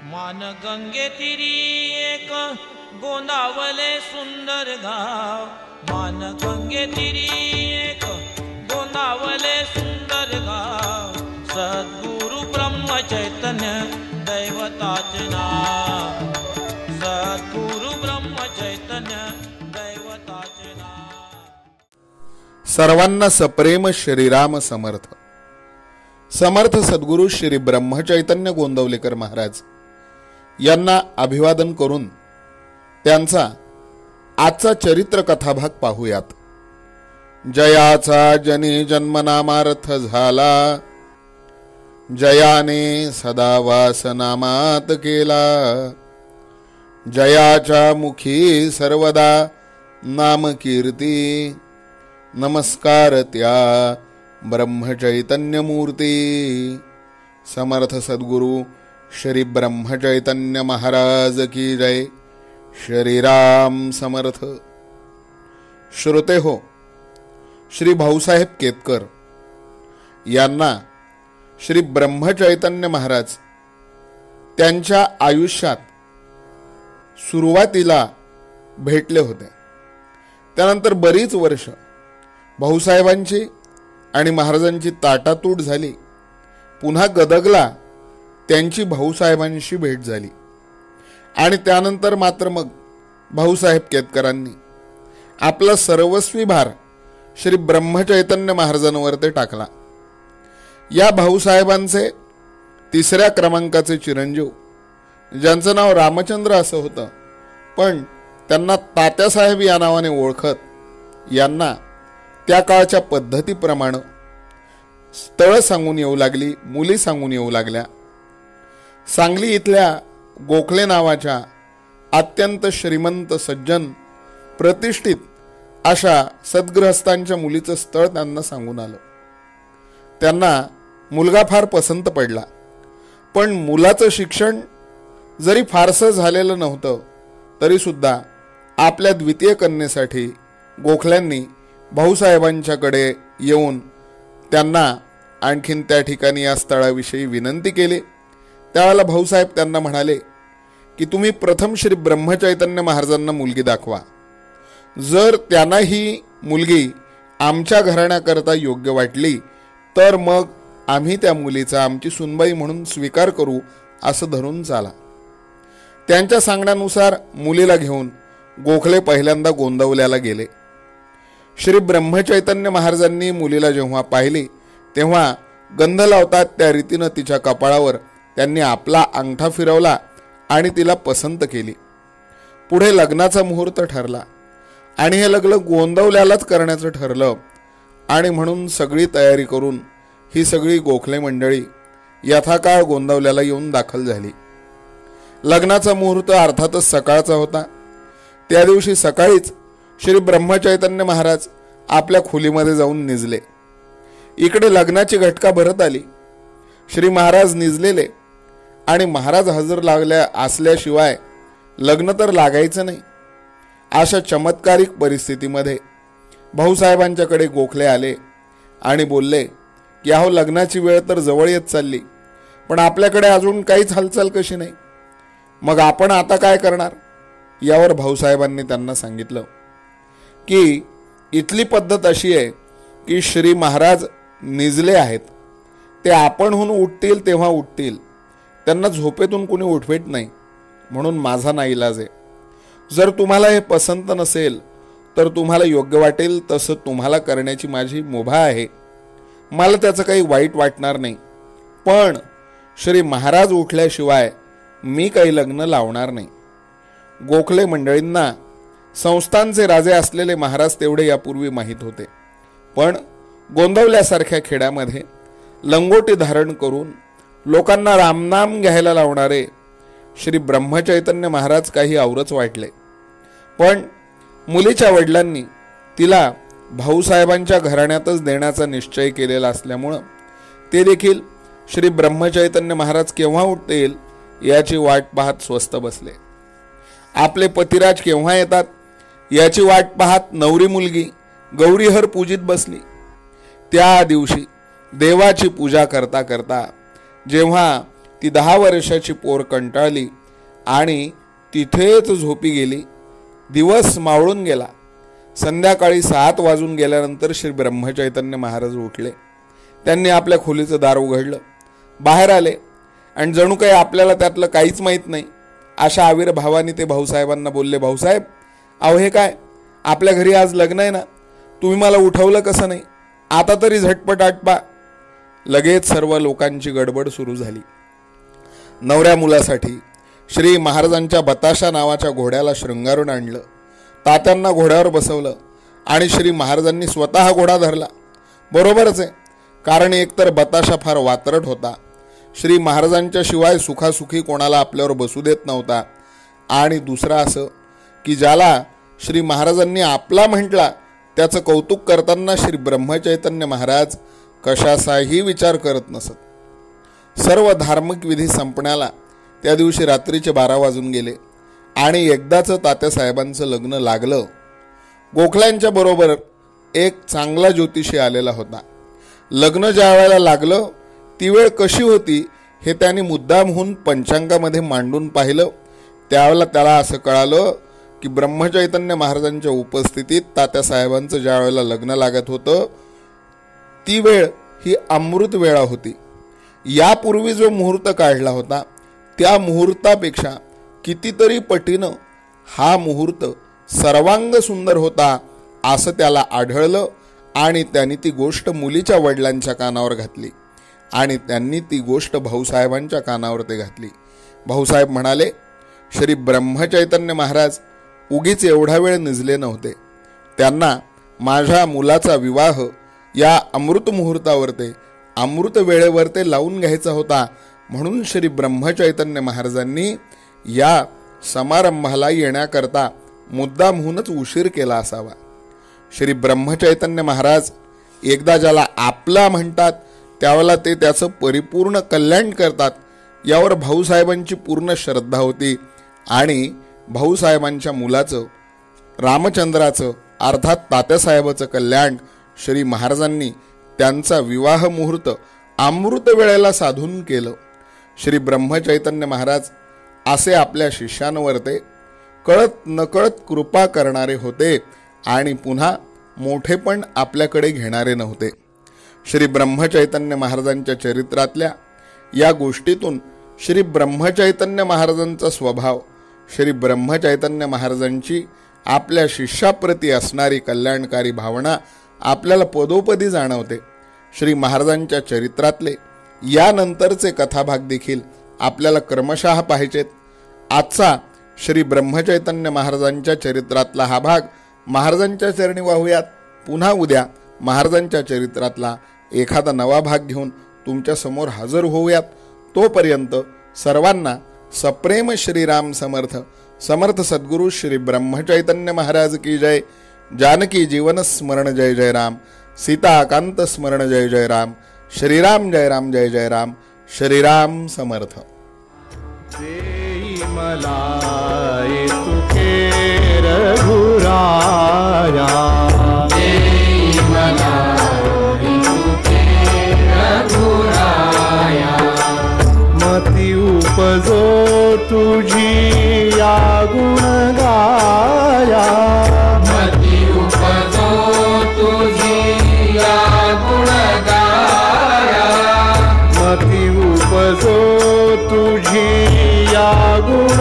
मान गंगे तिरी एक गोंदावले सुंदर गाव, मान गंगे तिरी एक गोंदावले सुंदर गाव, सद्गुरु ब्रह्म चैतन्य दैवताचे नाव, सद्गुरु ब्रह्म चैतन्य दैवताचे नाव। सर्वांना सप्रेम श्रीराम समर्थ। समर्थ सद्गुरु श्री ब्रह्मचैतन्य गोंदवलेकर महाराज यांना अभिवादन करून त्यांचा आजचा चरित्र कथाभाग पाहूयात। जयाचा जनी जन्मनामार्थ झाला, जयाने सदा वासनामात केला, जयाच्या मुखी सर्वदा नाम कीर्ती, नमस्कार त्या ब्रह्मचैतन्य मूर्ती। समर्थ सद्गुरु श्री ब्रह्मचैतन्य महाराज की जय। श्रीराम समर्थ। श्रोते हो, श्री भाऊसाहेब केतकर यांना श्री ब्रह्मचैतन्य महाराज त्यांच्या आयुष्यात सुरुवातीला भेटले होते। त्यानंतर बरीच वर्ष भाऊसाहेबांची आणि महाराजांची ताटातूट झाली। पुन्हा गदगला त्यांची भाऊसाहेबांशी भेट झाली आणि त्यानंतर मात्र मग भाऊसाहेब केतकरांनी आपला सर्वस्वी भार श्री ब्रह्मचैतन्य महाराजांवर ते टाकला। या भाऊसाहेबांचे तिसऱ्या क्रमांकाचे चिरंजीव, ज्यांचं नाव रामचंद्र असं होतं, पण त्यांना तात्यासाहेब या नावाने ओळखत, यांना त्या काळच्या पद्धतीप्रमाणे स्थळ सांगून येऊ लागली, मुली सांगून येऊ लागल्या। सांगली इथल्या गोखले नावाच्या अत्यंत श्रीमंत सज्जन प्रतिष्ठित अशा सद्गृहस्थांच्या मुलीचं स्थळ त्यांना सांगून आलं। त्यांना मुलगा फार पसंत पडला, पण मुलाचं शिक्षण जरी फारसं झालेलं नव्हतं तरी सुद्धा आपल्या द्वितीय कन्येसाठी गोखल्यांनी भाऊसाहेबांच्याकडे येऊन त्यांना आणखीन त्या ठिकाणी या स्थळाविषयी विनंती केली। त्यावेळेला भाऊसाहेब त्यांना म्हणाले की तुम्ही प्रथम श्री ब्रह्मचैतन्य महाराजांना मुलगी दाखवा, जर त्यांना ही मुलगी आमच्या घराण्याकरता योग्य वाटली तर मग आम्ही त्या मुलीचा आमची सुनबाई म्हणून स्वीकार करू, असं धरून चाला। त्यांच्या सांगण्यानुसार मुलीला घेऊन गोखले पहिल्यांदा गोंदवल्याला गेले। श्री ब्रह्मचैतन्य महाराजांनी मुलीला जेव्हा पाहिली तेव्हा गंध लावतात त्या रीतीनं तिच्या कपाळावर त्यांनी आपला अंगठा फिरवला आणि तिला पसंत केली। पुढे लग्नाचा मुहूर्त ठरला आणि हे लग्न गोंदवल्यालाच करण्याचं ठरलं आणि म्हणून सगळी तयारी करून ही सगळी गोखले मंडळी यथाकाळ गोंदवल्याला येऊन दाखल झाली। लग्नाचा मुहूर्त अर्थातच सकाळचा होता। त्या दिवशी सकाळीच श्री ब्रह्मचैतन्य महाराज आपल्या खोलीमध्ये जाऊन निजले। इकडे लग्नाची घटका भरत आली। श्री महाराज निजलेले आणि महाराज हजर लागल्या असल्याशिवाय लग्न तर लागायचं नाही। अशा चमत्कारिक परिस्थितीमध्ये भाऊसाहेबांच्याकडे गोखले आले आणि बोलले की अहो, लग्नाची वेळ तर जवळ येत चालली, पण आपल्याकडे अजून काहीच हालचाल कशी नाही, मग आपण आता काय करणार? यावर भाऊसाहेबांनी त्यांना सांगितलं की इथली पद्धत अशी आहे की श्री महाराज निजले आहेत, ते आपणहून उठतील तेव्हा उठतील, त्यांना झोपेतून कुणी उठवेत नाही, म्हणून माझा नाईलाज आहे। जर तुम्हाला हे पसंत नसेल तर तुम्हाला योग्य वाटेल तसं तुम्हाला करण्याची माझी मुभा आहे, मला त्याचं काही वाईट वाटणार नाही, पण श्री महाराज उठल्याशिवाय मी काही लग्न लावणार नाही। गोखले मंडळींना संस्थांचे राजे असलेले महाराज तेवढे यापूर्वी माहीत होते, पण गोंदवल्यासारख्या खेड्यामध्ये लंगोटी धारण करून लोकांना रामनाम घ्यायला लावणारे श्री ब्रह्मचैतन्य महाराज काही आवरच वाटले। पण मुलीच्या वडिलांनी तिला भाऊसाहेबांच्या घराण्यातच देण्याचा निश्चय केलेला असल्यामुळं ते देखील श्री ब्रह्मचैतन्य महाराज केव्हा उठतील याची वाट पाहत स्वस्थ बसले। आपले पतिराज केव्हा येतात याची वाट पाहत नवरी मुलगी गौरीहर पूजित बसली। त्या दिवशी देवाची पूजा करता करता जेव्हा ती 10 वर्षाची पोर कंटाळली आणि तिथेच झोपी गेली. दिवस मावळून गेला. संध्याकाळी 7 वाजून गेल्यानंतर श्री ब्रह्मचैतन्य महाराज उठले. त्यांनी आपल्या खोलीचं दार उघडलं, बाहेर आले आणि जणू काही आपल्याला त्यातलं काहीच माहीत नाही अशा आविर्भावाने ते भाऊसाहेबांना बोलले, भाऊसाहेब, अहो हे काय, आपल्या घरी आज लग्न आहे ना, तुम्ही मला उठवलं कसं नाही? आता तरी झटपट आटपा. लगेच सर्व लोकांची गडबड सुरू झाली. नवऱ्या मुलासाठी श्री महाराजांच्या बताशा नावाच्या घोड्याला शृंगारून आणलं. तात्यांना घोड्यावर बसवलं आणि श्री महाराजांनी स्वतः घोडा धरला. बरोबरच आहे, कारण एकतर बताशा फार वात्रट होता, श्री महाराजांच्या शिवाय सुखासुखी कोणाला आपल्यावर बसू देत नव्हता, आणि दुसरं असं की ज्याला श्री महाराजांनी आपला म्हटला त्याचं कौतुक करताना श्री ब्रह्मचैतन्य महाराज कशाचाही विचार करत नसत. सर्व धार्मिक विधी संपण्याला त्या दिवशी रात्रीचे 12 वाजून गेले आणि एकदाच तात्यासाहेबांचं लग्न लागलं. गोखल्यांच्या बरोबर एक चांगला ज्योतिषी आलेला होता. लग्न ज्या वेळेला लागलं ती वेळ कशी होती हे त्याने मुद्दामहून पंचांगामध्ये मांडून पाहिलं. त्यावेळेला त्याला असं कळालं की ब्रह्मचैतन्य महाराजांच्या उपस्थितीत तात्यासाहेबांचं ज्या वेळेला लग्न लागत होतं ती वेळ ही अमृत वेळा होती. यापूर्वी जो मुहूर्त काढला होता त्या मुहूर्तापेक्षा कितीतरी पटीनं हा मुहूर्त सर्वांग सुंदर होता असं त्याला आढळलं आणि त्यांनी ती गोष्ट मुलीच्या वडिलांच्या कानावर घातली आणि त्यांनी ती गोष्ट भाऊसाहेबांच्या कानावर ते घातली. भाऊसाहेब म्हणाले, श्री ब्रह्मचैतन्य महाराज उगीच एवढा वेळ निजले नव्हते. त्यांना माझ्या मुलाचा विवाह या अमृत मुहूर्तावर ते अमृत वेळेवर ते लावून घ्यायचा होता, म्हणून श्री ब्रह्मचैतन्य महाराजांनी या समारंभाला येण्याकरता मुद्दामहूनच उशीर केला असावा. श्री ब्रह्मचैतन्य महाराज एकदा ज्याला आपला म्हणतात त्यावेळेला ते त्याचं परिपूर्ण कल्याण करतात यावर भाऊसाहेबांची पूर्ण श्रद्धा होती आणि भाऊसाहेबांच्या मुलाचं रामचंद्राचं अर्थात तात्यासाहेबाचं कल्याण श्री महाराजांनी त्यांचा विवाह मुहूर्त अमृत वेळेला साधून केलं. श्री ब्रह्मचैतन्य महाराज असे आपल्या शिष्यांवर ते कळत नकळत कृपा करणारे होते आणि पुन्हा मोठेपण आपल्याकडे घेणारे नव्हते. श्री ब्रह्मचैतन्य महाराजांच्या चरित्रातल्या या गोष्टीतून श्री ब्रह्मचैतन्य महाराजांचा स्वभाव, श्री ब्रह्मचैतन्य महाराजांची आपल्या शिष्याप्रती असणारी कल्याणकारी भावना आपल्याला पदोपदी जाणवते. श्री महाराजांच्या चरित्रातले यानंतरचे कथाभाग देखील आपल्याला क्रमशः पाहिजेत. आजचा श्री ब्रह्मचैतन्य महाराजांच्या चरित्रातला हा भाग महाराजांच्या चरणी वाहूयात. पुन्हा उद्या महाराजांच्या चरित्रातला एखादा नवा भाग घेऊन तुमच्या समोर हजर होऊयात. तोपर्यंत सर्वांना सप्रेम श्रीराम समर्थ. समर्थ सद्गुरु श्री ब्रह्मचैतन्य महाराज की जय. जानकी जीवन स्मरण जय जय राम. सीता कांत स्मरण जय जय राम. श्रीराम जय राम जय जय राम. श्रीराम समर्थ. मती उपजो तुझी या गुण गाया. मती उपजो तुझी या गुण गाया. मती उपजो तुझी या गुण